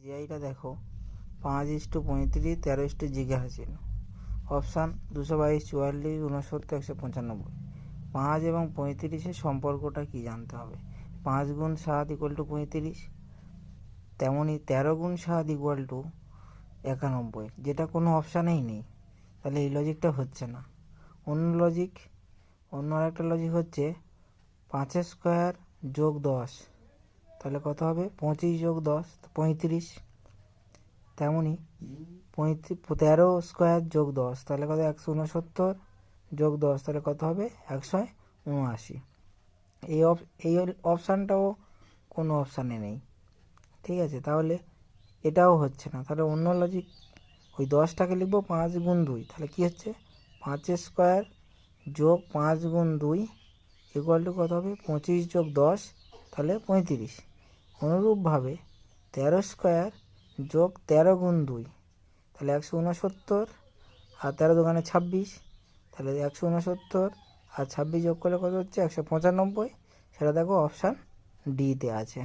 জিআইটা দেখো 5:35 13:11 ছিল। অপশান 222 44 69 195। 5 এবং 35-এর সম্পর্কটা কি জানতে হবে। 5 গুণ 7 = 35, তেমনই 13 গুণ 7 = 91, যেটা কোনো অপশানেই নেই। তাহলে এই লজিকটা হচ্ছে না। অন্য আরেকটা লজিক হচ্ছে 5 স্কোয়ার যোগ 10, তাহলে কত হবে 25 যোগ 10 35। তেমনই 13 স্কোয়ার যোগ 10, তাহলে কত 169 যোগ 10, তাহলে কত হবে 179। এই অপশানটাও কোনো অপশানে নেই। ঠিক আছে, তাহলে এটাও হচ্ছে না। তাহলে অন্য লজিক, ওই 10টাকে লিখবো 5 গুণ 2, তাহলে কী হচ্ছে 5 স্কোয়ার যোগ 5 গুণ 2 = কত হবে 25 যোগ 10, তাহলে 35। অনুরূপভাবে 13 স্কোয়ার যোগ 13 গুণ 2, তাহলে 169, আর 13 দোকানে 26, তাহলে 169 আর 26 যোগ করলে কত হচ্ছে 195। সেটা দেখো অপশান ডিতে আছে।